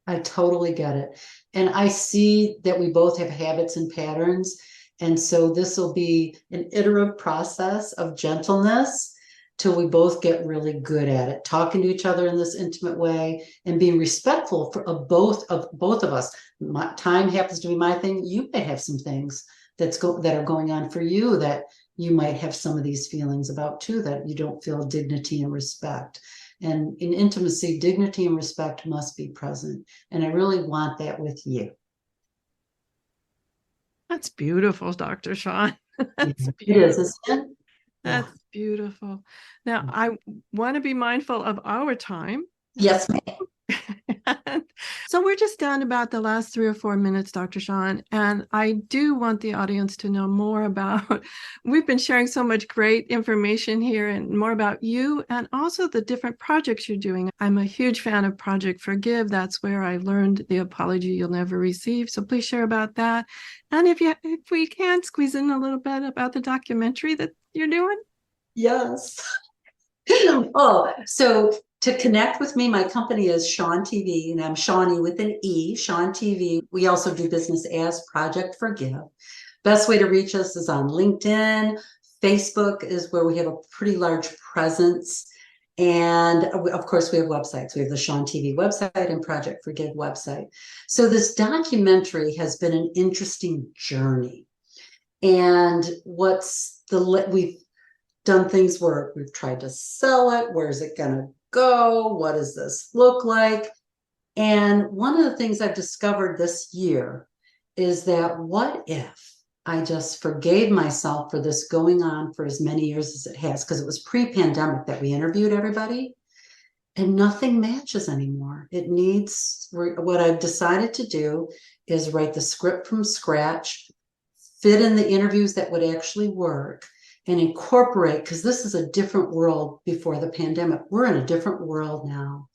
I totally get it. And I see that we both have habits and patterns. And so this will be an iterative process of gentleness till we both get really good at it, talking to each other in this intimate way and being respectful of both of us. Time happens to be my thing. You may have some things that are going on for you that you might have some of these feelings about too, that you don't feel dignity and respect. And in intimacy, dignity and respect must be present. And I really want that with you. That's beautiful, Dr. Shawne. That's It beautiful. is, isn't it? That's beautiful. Now, I want to be mindful of our time. Yes, ma'am. So we're just down about the last 3 or 4 minutes, Dr. Shawne, and I do want the audience to know more about, we've been sharing so much great information here and more about you and also the different projects you're doing. I'm a huge fan of Project Forgive. That's where I learned the apology you'll never receive. So please share about that. And if we can squeeze in a little bit about the documentary that you're doing. Yes. Oh, so to connect with me, my company is Shawne TV, and I'm Shawne with an E, Shawne TV. We also do business as Project Forgive. Best way to reach us is on LinkedIn. Facebook is where we have a pretty large presence. And of course, we have websites. We have the Shawne TV website and Project Forgive website. So this documentary has been an interesting journey. And we've done things where we've tried to sell it. Where's it going to go? What does this look like? And one of the things I've discovered this year is that what if I just forgave myself for this going on for as many years as it has? Because it was pre-pandemic that we interviewed everybody and nothing matches anymore. What I've decided to do is write the script from scratch, fit in the interviews that would actually work, and incorporate, because this is a different world before the pandemic. We're in a different world now.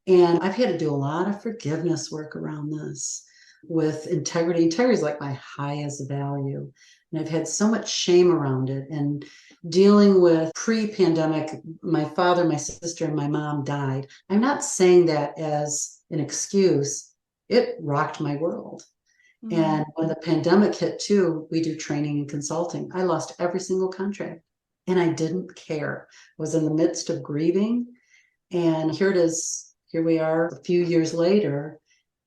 And I've had to do a lot of forgiveness work around this with integrity. Integrity is like my highest value. And I've had so much shame around it. And dealing with pre-pandemic, my father, my sister, and my mom died. I'm not saying that as an excuse. It rocked my world. And when the pandemic hit too, we do training and consulting. I lost every single contract and I didn't care. I was in the midst of grieving. And here it is. Here we are a few years later.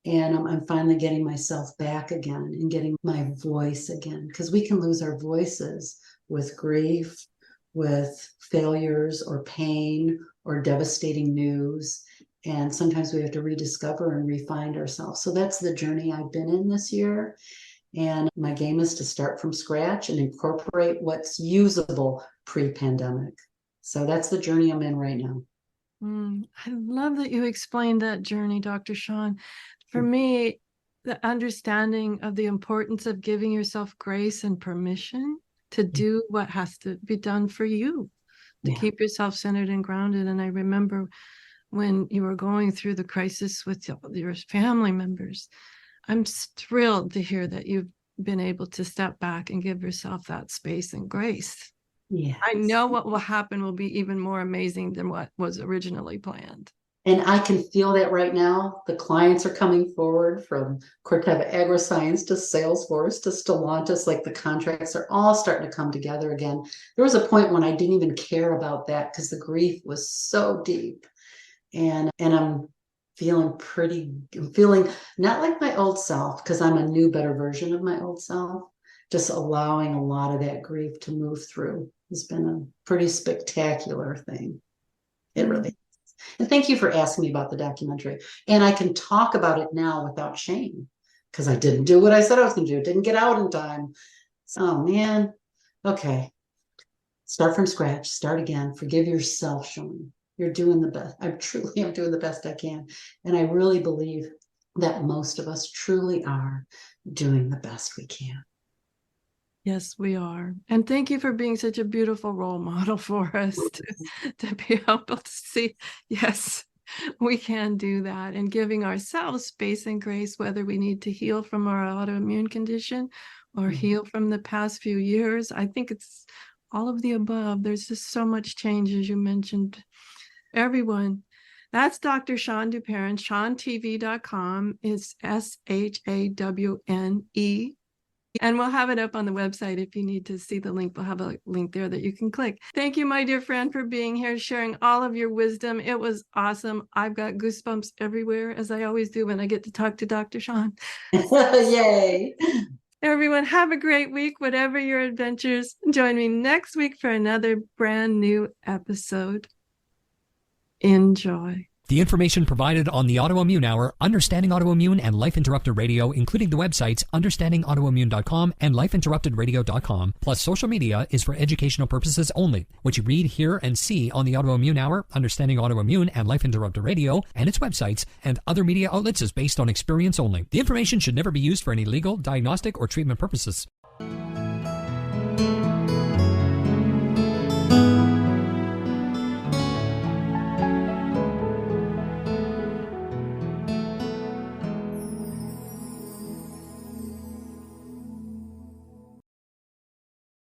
And I'm finally getting myself back again and getting my voice again. Because we can lose our voices with grief, with failures or pain or devastating news. And sometimes we have to rediscover and refine ourselves. So that's the journey I've been in this year. And my game is to start from scratch and incorporate what's usable pre-pandemic. So that's the journey I'm in right now. I love that you explained that journey, Dr. Shawne. For me, the understanding of the importance of giving yourself grace and permission to do what has to be done for you, to keep yourself centered and grounded. And I remember when you were going through the crisis with your family members, I'm thrilled to hear that you've been able to step back and give yourself that space and grace. Yes. I know what will happen will be even more amazing than what was originally planned. And I can feel that right now. The clients are coming forward from Corteva AgriScience to Salesforce to Stellantis. Like the contracts are all starting to come together again. There was a point when I didn't even care about that because the grief was so deep. And I'm feeling not like my old self, because I'm a new, better version of my old self. Just allowing a lot of that grief to move through has been a pretty spectacular thing. It really is. And thank you for asking me about the documentary. And I can talk about it now without shame, because I didn't do what I said I was going to do. It didn't get out in time. So, oh man. Okay. Start from scratch. Start again. Forgive yourself, Shawne. You're doing the best. I truly am doing the best I can. And I really believe that most of us truly are doing the best we can. Yes, we are. And thank you for being such a beautiful role model for us to be able to see, yes, we can do that, and giving ourselves space and grace, whether we need to heal from our autoimmune condition or heal from the past few years. I think it's all of the above. There's just so much change, as you mentioned. Everyone, that's Dr. Shawne Duperon. ShawneTV.com is SHAWNE And we'll have it up on the website. If you need to see the link, we'll have a link there that you can click. Thank you, my dear friend, for being here, sharing all of your wisdom. It was awesome. I've got goosebumps everywhere, as I always do when I get to talk to Dr. Shawne. Yay. Everyone, have a great week, whatever your adventures. Join me next week for another brand new episode. Enjoy. The information provided on the Autoimmune Hour, Understanding Autoimmune, and Life Interrupted Radio, including the websites understandingautoimmune.com and lifeinterruptedradio.com, plus social media, is for educational purposes only. What you read, hear, and see on the Autoimmune Hour, Understanding Autoimmune, and Life Interrupted Radio, and its websites, and other media outlets is based on experience only. The information should never be used for any legal, diagnostic, or treatment purposes.